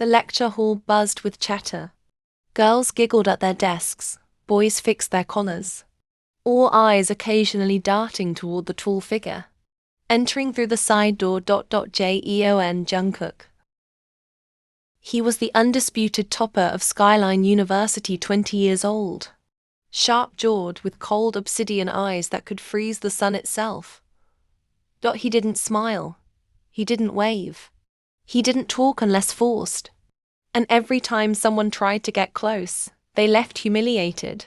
The lecture hall buzzed with chatter. Girls giggled at their desks, boys fixed their collars. All eyes occasionally darting toward the tall figure. Entering through the side door. Jeon Jungkook. He was the undisputed topper of Skyline University, 20 years old. Sharp-jawed with cold obsidian eyes that could freeze the sun itself. He didn't smile. He didn't wave. He didn't talk unless forced. And every time someone tried to get close, they left humiliated.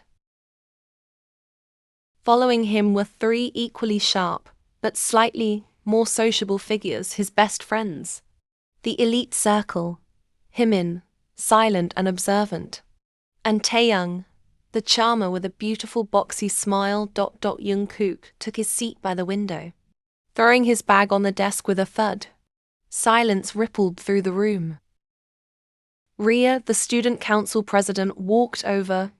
Following him were three equally sharp, but slightly more sociable figures, his best friends. The elite circle, Himin, silent and observant. And Taeyoung, the charmer with a beautiful boxy smile. Jungkook took his seat by the window, throwing his bag on the desk with a thud. Silence rippled through the room. Rhea, the student council president, walked over,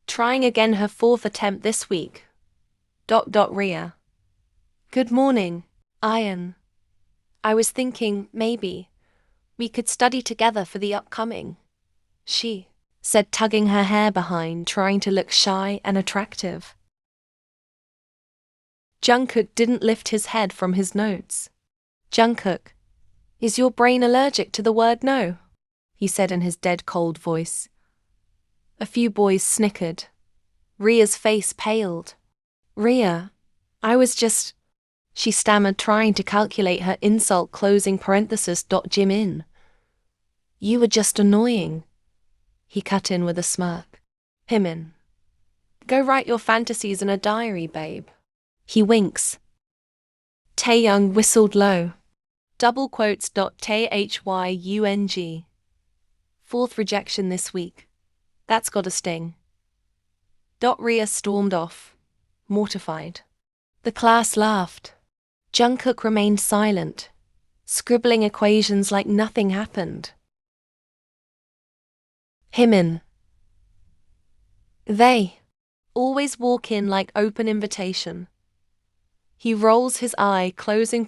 trying again, her fourth attempt this week. Rhea. Good morning, Ian. I was thinking, maybe we could study together for the upcoming. She said, tugging her hair behind, trying to look shy and attractive. Jungkook didn't lift his head from his notes. Jungkook, is your brain allergic to the word no? He said in his dead cold voice. A few boys snickered. Rhea's face paled. Rhea, I was just... She stammered, trying to calculate her insult. Jimin. You were just annoying. He cut in with a smirk. Himin. Go write your fantasies in a diary, babe. He winks. Taeyoung whistled low. Double quotes. Thyung. Fourth rejection this week. That's got a sting. Rhea stormed off, mortified. The class laughed. Jungkook remained silent, scribbling equations like nothing happened. Himin. They always walk in like open invitation. He rolls his eye. Thyung.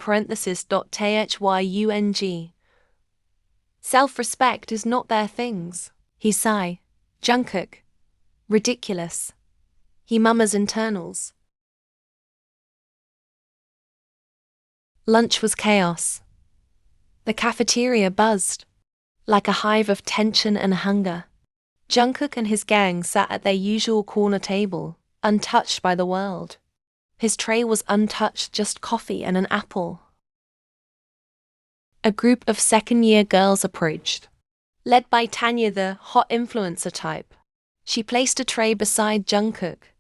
Self-respect is not their things. He sigh. Jungkook. Ridiculous. He mummers internals. Lunch was chaos. The cafeteria buzzed, like a hive of tension and hunger. Jungkook and his gang sat at their usual corner table, untouched by the world. His tray was untouched, just coffee and an apple. A group of second-year girls approached, led by Tanya, the hot influencer type. She placed a tray beside Jungkook,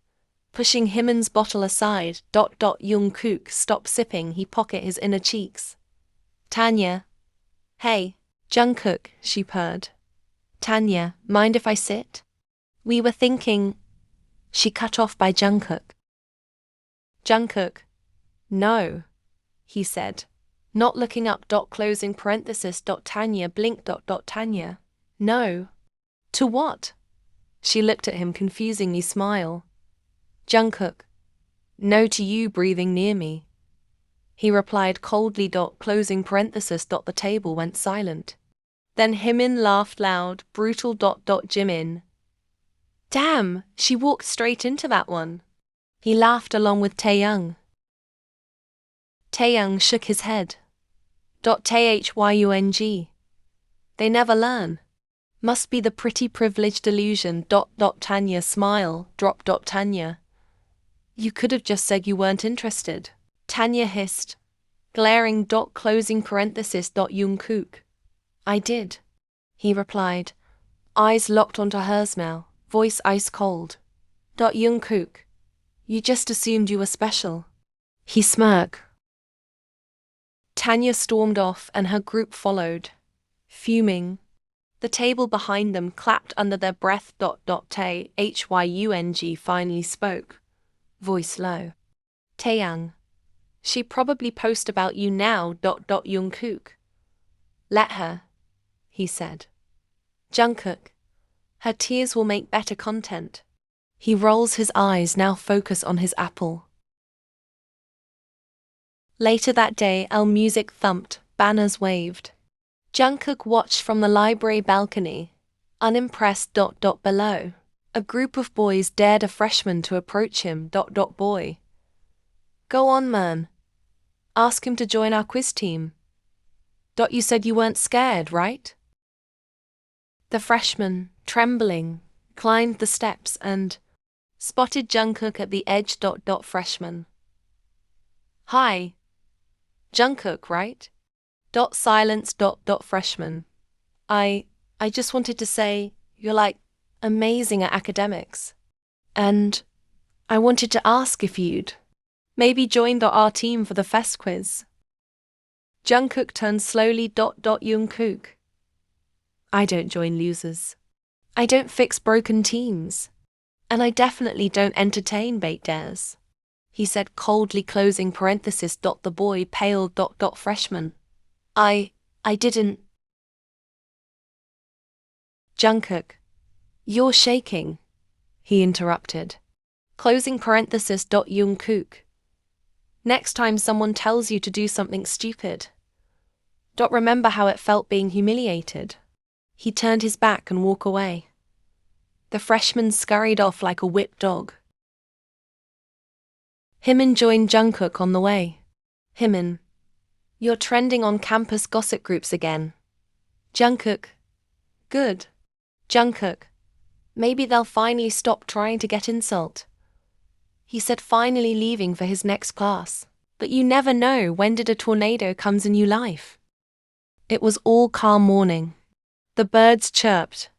pushing Himin's bottle aside. Jungkook stopped sipping. He pocketed his inner cheeks. Tanya. Hey, Jungkook, she purred. Tanya, mind if I sit? We were thinking... She cut off by Jungkook. Jungkook. No, he said, not looking up. Tanya blinked. Tanya. No. To what? She looked at him, confusingly smile. Jungkook. No to you breathing near me. He replied coldly. The table went silent. Then Himin laughed loud, brutal. Jimin. Damn, she walked straight into that one. He laughed along with Taeyoung. Taeyoung shook his head. Thyung. They never learn. Must be the pretty privileged illusion. Tanya smile. Tanya. You could have just said you weren't interested. Tanya hissed, glaring. Jungkook. I did, he replied, eyes locked onto hers now, voice ice cold. Jungkook. You just assumed you were special. He smirked. Tanya stormed off and her group followed, fuming. The table behind them clapped under their breath. Hyung finally spoke, voice low. Taeyoung. She probably post about you now. Jungkook. Let her, he said. Jungkook. Her tears will make better content. He rolls his eyes, now focus on his apple. Later that day, music thumped, banners waved. Jungkook watched from the library balcony, unimpressed. Below. A group of boys dared a freshman to approach him. Boy. Go on, man. Ask him to join our quiz team. You said you weren't scared, right? The freshman, trembling, climbed the steps and spotted Jungkook at the edge. Freshman. Hi. Jungkook, right? Silence. Freshman. I just wanted to say, you're like amazing at academics. And I wanted to ask if you'd maybe join our team for the fest quiz. Jungkook turned slowly. Jungkook. I don't join losers. I don't fix broken teams. And I definitely don't entertain bait dares. He said coldly, closing parenthesis. The boy paled. Freshman. I didn't. Jungkook. You're shaking. He interrupted. Closing parenthesis. Jungkook. Next time someone tells you to do something stupid, remember how it felt being humiliated. He turned his back and walked away. The freshman scurried off like a whipped dog. Hymin joined Jungkook on the way. Hymin. You're trending on campus gossip groups again. Jungkook. Good. Jungkook. Maybe they'll finally stop trying to get insult. He said, finally leaving for his next class. But you never know when did a tornado comes in your life. It was all calm morning. The birds chirped.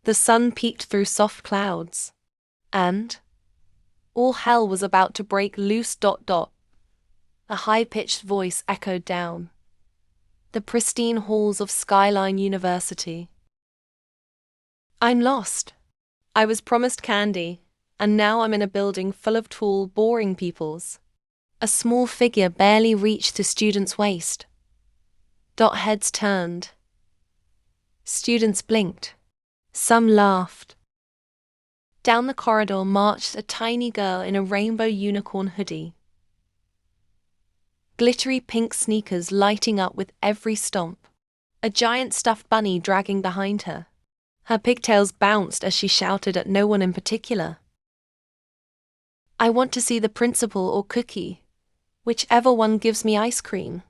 The sun peeked through soft clouds. And all hell was about to break loose. A high-pitched voice echoed down the pristine halls of Skyline University. I'm lost. I was promised candy, and now I'm in a building full of tall, boring peoples. A small figure barely reached the student's waist. Heads turned. Students blinked. Some laughed. Down the corridor marched a tiny girl in a rainbow unicorn hoodie. Glittery pink sneakers lighting up with every stomp. A giant stuffed bunny dragging behind her. Her pigtails bounced as she shouted at no one in particular. I want to see the principal or Cookie. Whichever one gives me ice cream.